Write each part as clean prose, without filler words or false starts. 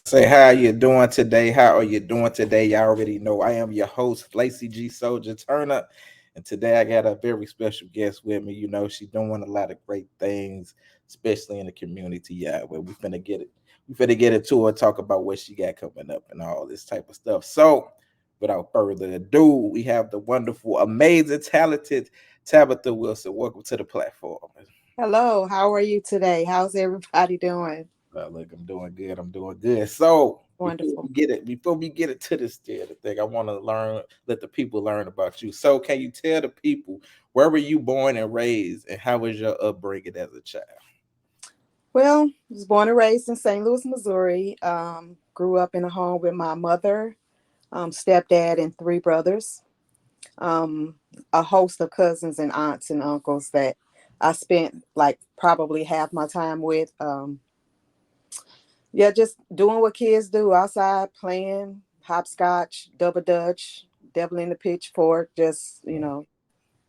Say how you doing today? How are you doing today? You already know I am your host, Lacey G. Soldier Turner, and today I got a very special guest with me. She's doing a lot of great things, especially in the community. Yeah, where we finna get it. We finna get into it, talk about what she got coming up and all this type of stuff. So, without further ado, we have the wonderful, amazing, talented Tabitha Wilson. Welcome to the platform. Hello, how are you today? How's everybody doing? Look, I'm doing good. I'm doing good. So Wonderful. before we get into this theater thing, I want to let the people learn about you. So, can you tell the people where were you born and raised, and how was your upbringing as a child? Well, I was born and raised in St. Louis, Missouri. Grew up in a home with my mother, stepdad, and three brothers. Um, a host of cousins and aunts and uncles that I spent like probably half my time with. Yeah, just doing what kids do outside, playing hopscotch, double dutch, devil in the pitchfork, just, Yeah.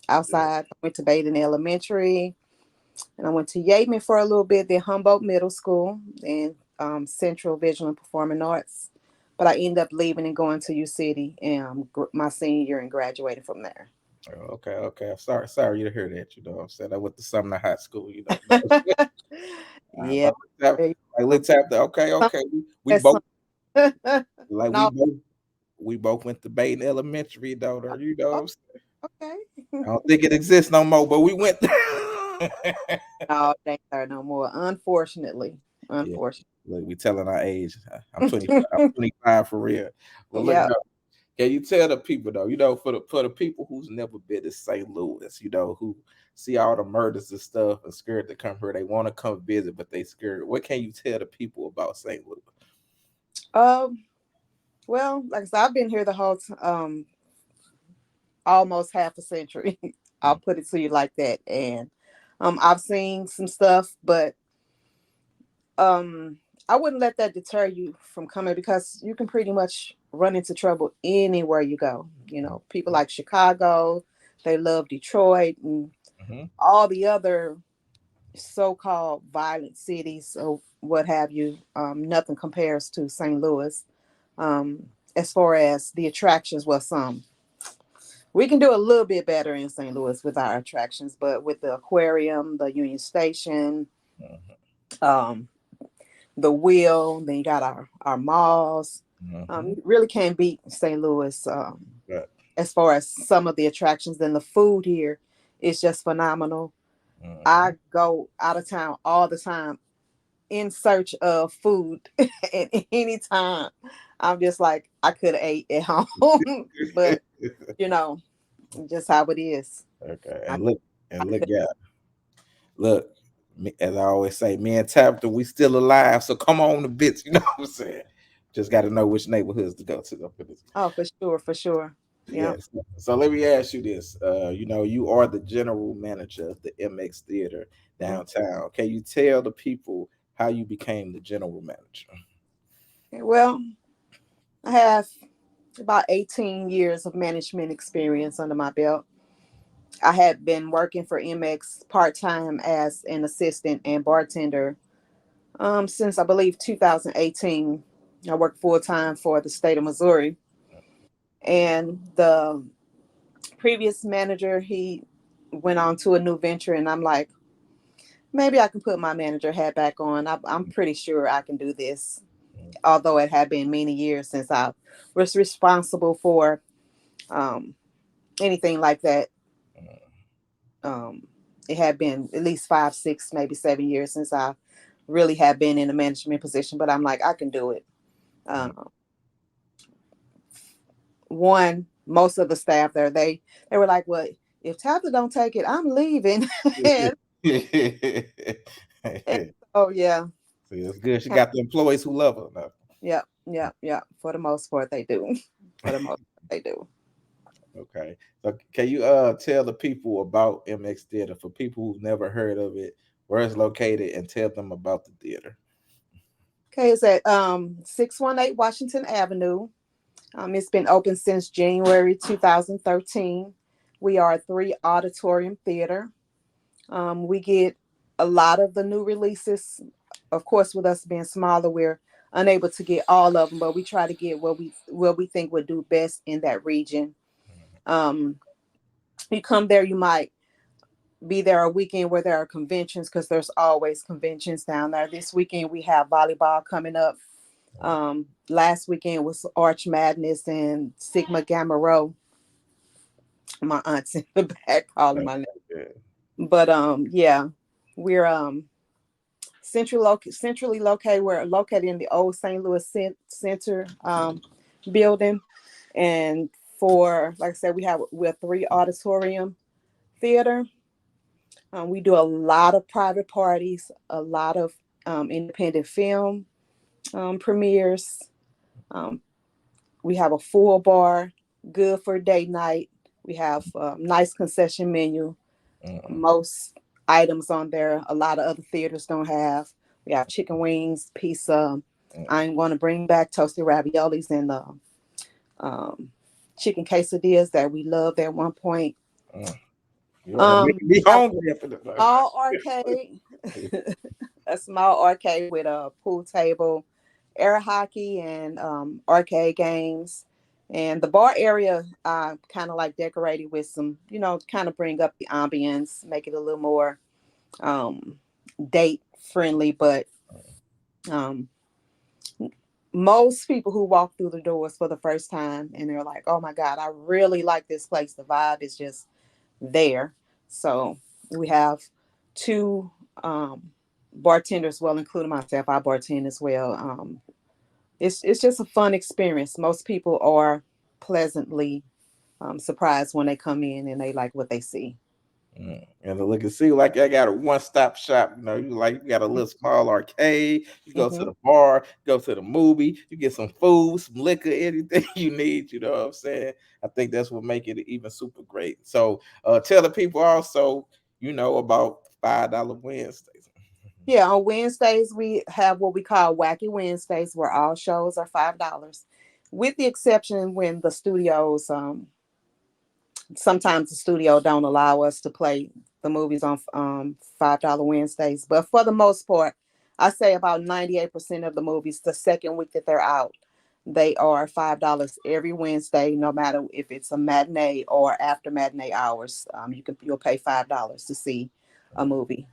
outside. I went to Baden Elementary. And I went to Yeatman for a little bit, then Humboldt Middle School, and Central Visual and Performing Arts. But I ended up leaving and going to U City and my senior year and graduating from there. Oh, okay. I'm sorry to hear that. What I'm saying I went to Sumner High School. But Yeah. like There you go. let's have the Some- okay. We that's both some- like no, we both went to Baden Elementary, though. oh, okay. I don't think it exists no more, but we went. No, it ain't there no more. Unfortunately. Yeah, Unfortunately. look, we telling our age. I'm 25. I'm 25 for real. But look, Yeah. though, can you tell the people though? For the people who's never been to St. Louis, who see all the murders and stuff and scared to come here, they want to come visit, but they scared. What can you tell the people about St. Louis? Um, well, like I said, I've been here the whole almost half a century. I'll put it to you like that. And I've seen some stuff, but um, I wouldn't let that deter you from coming because you can pretty much run into trouble anywhere you go. People like Chicago, they love Detroit and Mm-hmm. all the other so-called violent cities or what have you. Nothing compares to St. Louis as far as the attractions. Well, some we can do a little bit better in St. Louis with our attractions, but with the aquarium, the Union Station, um, the wheel, then you got our malls. Mm-hmm. You really can't beat St. Louis Right. as far as some of the attractions. Then the food here is just phenomenal. Mm-hmm. I go out of town all the time in search of food at any time. I'm just like I could have ate at home, but you know, just how it is. Okay, I, and look, yeah, look. As I always say, me and Tabitha, we still alive. So come on the bits. You know what I'm saying? Just got to know which neighborhoods to go to. Up in this. oh, for sure, for sure. Yeah. Yes. So let me ask you this. You are the general manager of the MX Theater downtown. Can you tell the people how you became the general manager? Well, I have about 18 years of management experience under my belt. I had been working for MX part time as an assistant and bartender since I believe 2018. I worked full time for the state of Missouri. And the previous manager, he went on to a new venture, and I'm like, maybe I can put my manager hat back on. I'm pretty sure I can do this. Although it had been many years since I was responsible for um, anything like that. Um, it had been at least 5, 6, maybe 7 years since I really had been in a management position. But I'm like, I can do it. One, most of the staff there, they were like, "Well, if Tabitha don't take it, I'm leaving." and, and oh yeah, See, it's good. She got the employees who love her now. yeah, yeah, yeah. For the most part, they do. For the most part, they do. Okay. So can you tell the people about MX Theater for people who've never heard of it, where it's located, and tell them about the theater? Okay, it's at 618 Washington Avenue. It's been open since January 2013. We are a three auditorium theater. We get a lot of the new releases. Of course, with us being smaller, we're unable to get all of them, but we try to get what we think would do best in that region. Um, you come there, you might be there a weekend where there are conventions because there's always conventions down there. This weekend we have volleyball coming up. Last weekend was Arch Madness and Sigma Gamma Rho. My aunt's in the back calling my name. Yeah. But yeah, we're centrally located. We're located in the old St. Louis Center building, and for like I said, we're three auditorium theater. We do a lot of private parties, a lot of independent film premieres. Um, we have a full bar, good for date night. We have a nice concession menu. Mm, Most items on there, a lot of other theaters don't have. We have chicken wings, pizza. mm, I'm going to bring back toasted raviolis and um, chicken quesadillas that we loved at one point. mm. You are making me We have hungry after the a small arcade, a small arcade with a pool table, air hockey, and arcade games. And the bar area, kind of like decorated with some, kind of bring up the ambience, make it a little more um, date friendly. But um, most people who walk through the doors for the first time and they're like, "Oh my God, I really like this place. The vibe is just there." So we have two bartenders, well, including myself. I bartend as well. It's just a fun experience. Most people are pleasantly surprised when they come in and they like what they see. And to look and see, like I got a one-stop shop. You got a little small arcade. You go to Mm-hmm. the bar, go to the movie. You get some food, some liquor, anything you need. You know what I'm saying? I think that's what make it even super great. So, tell the people also, about $5 Wednesdays. Yeah, on Wednesdays we have what we call Wacky Wednesdays, where all shows are $5, with the exception when the studios sometimes the studio don't allow us to play the movies on $5 Wednesdays. But for the most part, I say about 98% of the movies, the second week that they're out, they are $5 every Wednesday, no matter if it's a matinee or after matinee hours. You'll pay $5 to see a movie.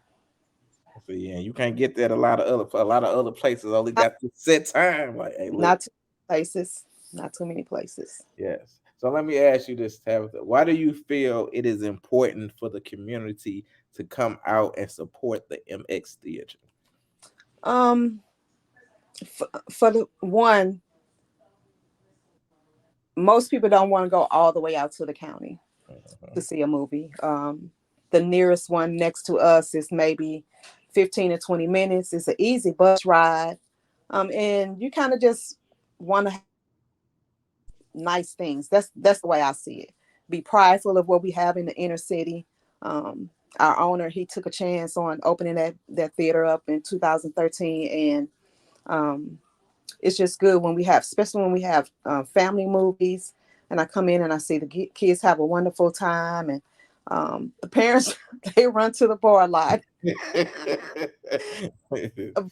So yeah, you can't get that a lot of other places only Not, got the set time. Like, hey, look. not too many places. Not too many places. Yes. So let me ask you this, Tabitha. Why do you feel it is important for the community to come out and support the MX Theater? Um, for the one, most people don't want to go all the way out to the county to Mhm, see a movie. The nearest one next to us is maybe 15 to 20 minutes. It's an easy bus ride. And you kind of just want to have nice things. That's the way I see it. Be prideful of what we have in the inner city. Um, our owner, he took a chance on opening that theater up in 2013, and um, it's just good when we have, especially when we have family movies, and I come in and I see the kids have a wonderful time, and the parents they run to the bar a lot.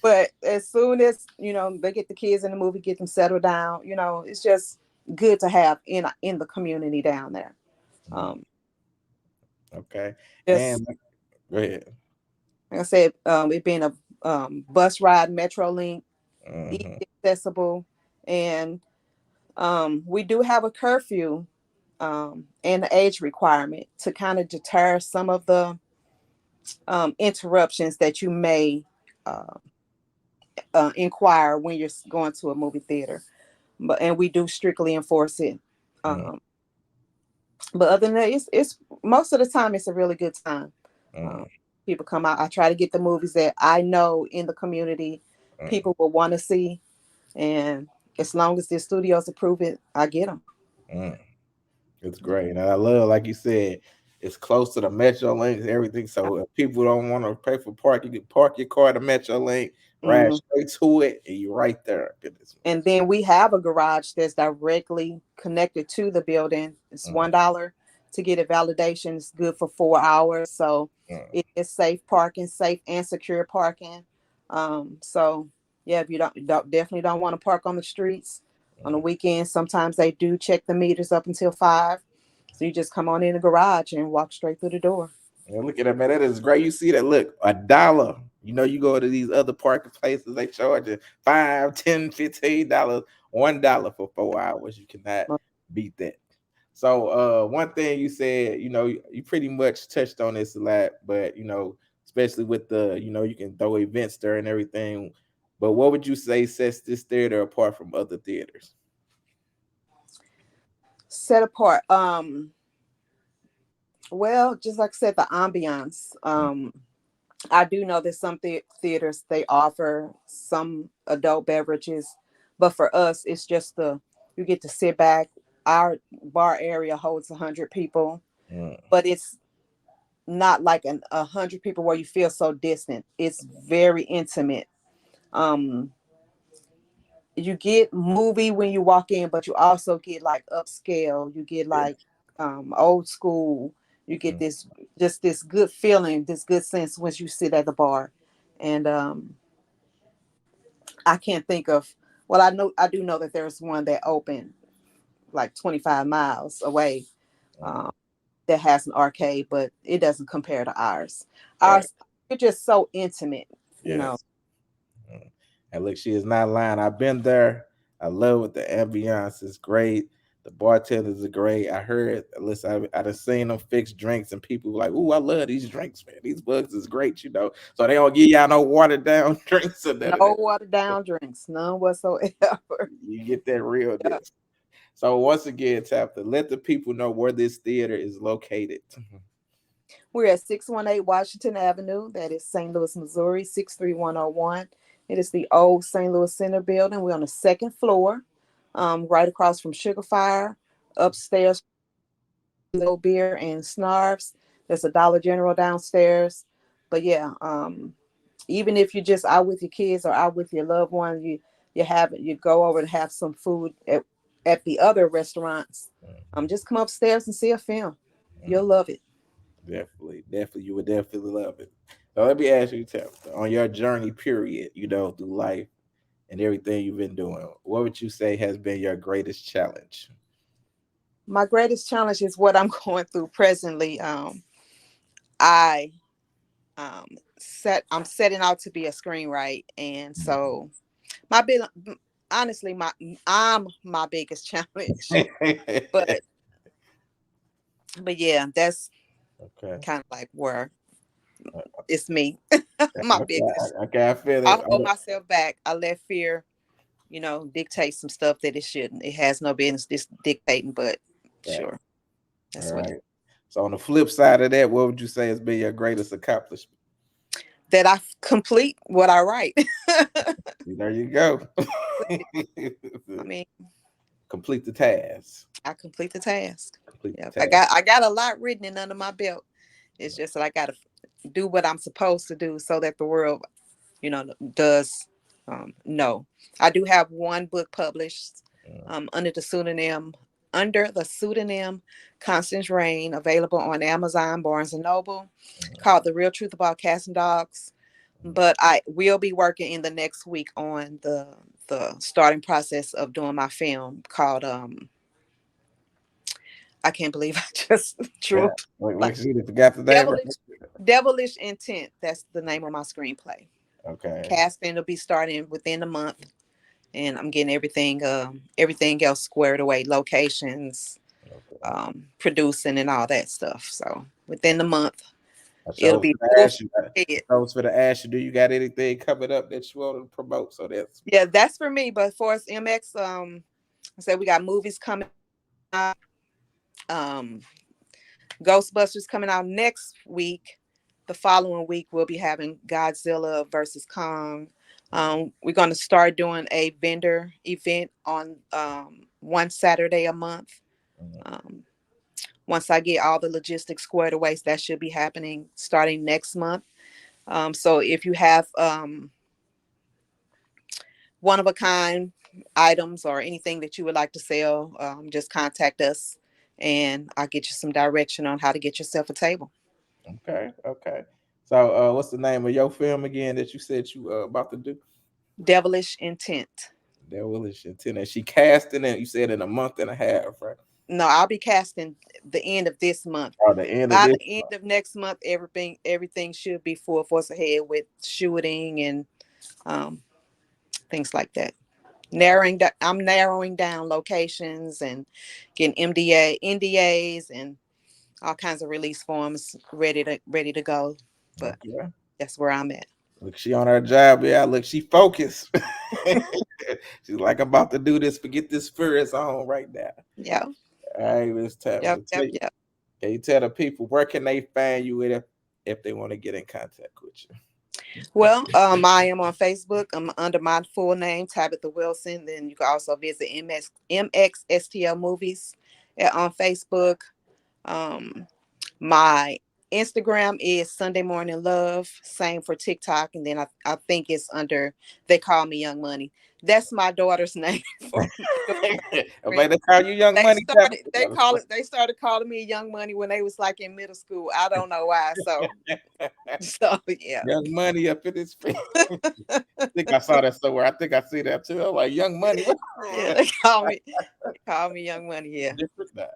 But as soon as they get the kids in the movie, get them settled down, it's just good to have in the community down there. Um, Okay. just And go ahead. like I said, it being a bus ride, Metro Link, easy Hmm. accessible, and we do have a curfew and the age requirement to kind of deter some of the interruptions that you may uh, inquire when you're going to a movie theater. And we do strictly enforce it. Um, but other than that, it's most of the time it's a really good time. Um, People come out. I try to get the movies that I know in the community people will want to see, and as long as the studios approve it, I get them. It's great. And I love, like you said, it's close to the Metro Link and everything. So if people don't want to pay for park, you can park your car at the Metro Link, ride Mm. straight to it, and you're right there. Goodness And then we have a garage that's directly connected to the building. It's me. $1 to get a validation. It's good for 4 hours, so Mm, it is safe parking, safe and secure parking. So. Yeah, if you don't definitely don't want to park on the streets on the weekends. Sometimes they do check the meters up until 5, so you just come on in the garage and walk straight through the door. And look at that, man. That is great. You see that? Look, $1. You know, you go to these other parking places, they charge you 5, 10, $15, $1 for 4 hours. You cannot beat that. So one thing you said, you pretty much touched on this a lot, but especially with the, you can throw events there and everything. But what would you say sets this theater apart from other theaters? Set apart. Well, just like I said, the ambiance. I do know that some theaters they offer some adult beverages, but for us, it's just you get to sit back. Our bar area holds 100 people, Mm, but it's not like 100 people where you feel so distant. It's very intimate. Um, you get movie when you walk in, but you also get like upscale. You get yeah. like old school. You get Mm, this just this good feeling, this good sense once you sit at the bar. And I can't think of. Well, I do know that there's one that opened like 25 miles away, mm, um, that has an arcade, but it doesn't compare to ours. right. Ours, you're just so intimate, you know. Yes. Mm. And look, she is not lying. I've been there. I love it. The ambiance is great. The bartenders are great. I heard, listen, I done seen them fix drinks and people were like, "Ooh, I love these drinks, man. These bugs is great." So they don't give y'all no watered down drinks or none of No that. watered down drinks, none whatsoever. You get that Yeah. realness. So once again, Tabitha, let the people know where this theater is located. We're at 618 Washington Avenue. That is St. Louis, Missouri, 63101. It is the old St. Louis Center building. We're on the second floor, right across from Sugar Fire. Upstairs, Little Beer and Snarfs. There's a Dollar General downstairs. But yeah, even if you're just out with your kids or out with your loved one, you go over and have some food at the other restaurants. Just come upstairs and see a film. You'll love it. Definitely, definitely, you would definitely love it. So let me ask you, Tabitha, on your journey, period, through life and everything you've been doing, what would you say has been your greatest challenge? My greatest challenge is what I'm going through presently. I I'm setting out to be a screenwriter, and so my big honestly I'm my biggest challenge. But yeah, that's Okay. kind of like where Uh, it's me. My Okay, biggest. okay, I feel I it. hold myself back. I let fear, dictate some stuff that it shouldn't. It has no business dictating, but Right. sure, All that's what it, right. So on the flip side of that, what would you say has been your greatest accomplishment? that I complete what I write. There you go. I mean, Complete the task. I complete the task. Complete Yeah, the task. I got a lot written and under my belt. It's just that I got to do what I'm supposed to do so that the world, does know. I do have one book published Mm, under the pseudonym Constance Rain, available on Amazon, Barnes and Noble, mm, called The Real Truth About Cats and Dogs. mm. But I will be working in the next week on the starting process of doing my film called I can't believe I just drew Yeah. a blank. Wait, you forgot the name. Devilish Devilish Intent. That's the name of my screenplay. Okay. Casting will be starting within a month, and I'm getting everything else squared away, locations, Okay. producing, and all that stuff. So within the month, I it'll chose be for the full ask you. ahead. I chose for the ask you. Do you got anything coming up that you want to promote? So that's Yeah, that's for me. But for us MX, I said we got movies coming out. Um, Ghostbusters coming out next week. The following week, we'll be having Godzilla versus Kong. We're going to start doing a vendor event on one Saturday a month. mm, Um, Once I get all the logistics squared away, that should be happening starting next month. So if you have one of a kind items or anything that you would like to sell, just contact us and I'll get you some direction on how to get yourself a table. okay. Okay. So what's the name of your film again that you said you about to do? Devilish Intent. That Willis Antenna. She casting it, you said in a month and a half, right? No, I'll be casting the end of this month. Or the end of By this the end month. of next month, everything should be full force ahead with shooting and um, things like that. I'm narrowing down locations and getting NDAs and all kinds of release forms ready to go. But Okay. that's where I'm at. Look, she on her job. Yeah, look, she focused. She's like, I'm about to do this. Forget this spirits on right now. Yeah. All right, Miss Yep. Tabitha. Yep. Yep. Can you tell the people where can they find you if they want to get in contact with you? Well, I am on Facebook. I'm under my full name, Tabitha Wilson. Then you can also visit MXSTL Movies on Facebook. Um, my Instagram is Sunday Morning Love. Same for TikTok, and then I think it's under They Call Me Young Money. That's my daughter's name for If they call you Young Money, they started calling me Young Money when they was like in middle school. I don't know why. So yeah. Young Money up in his face. I think I saw that somewhere. I think I see that too. I'm like, Young Money. What? Yeah, they call me Young Money, yeah. Different now.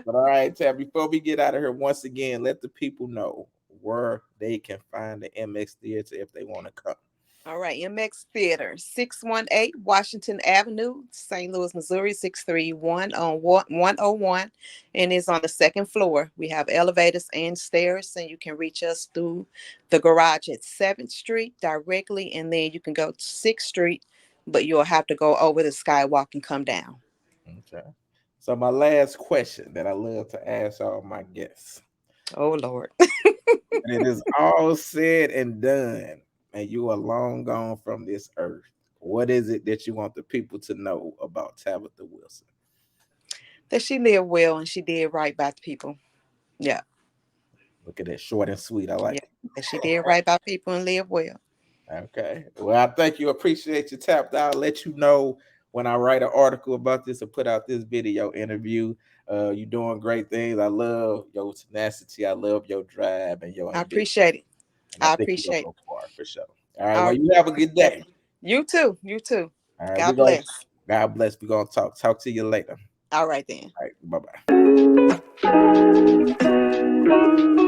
But all right, Tab, before we get out of here, once again, let the people know where they can find the MX Theater if they want to come. All right, MX Theater, 618 Washington Avenue, St. Louis, Missouri, 631 on 101. And it's on the second floor. We have elevators and stairs, and you can reach us through the garage at 7th Street directly, and then you can go to 6th Street, but you'll have to go over the skywalk and come down. Okay. So my last question that I love to ask all my guests. Oh, Lord. When it is all said and done, and you are long gone from this earth, what is it that you want the people to know about Tabitha Wilson? That she lived well and she did right by the people. Yeah. Look at that, short and sweet. I like Yeah. That she did right by people and lived well. it. Okay. Well, I thank you. Appreciate you, Tabitha. I'll let you know when I write an article about this or put out this video interview. You're doing great things. I love your tenacity. I love your drive and your I ambition. appreciate it. And I I think you're gonna appreciate it. go far for sure. All right. I Well, you have a good day. definitely. You too. You too. All right. God bless. God bless. We're gonna talk to you later. All right then. All right. Bye bye.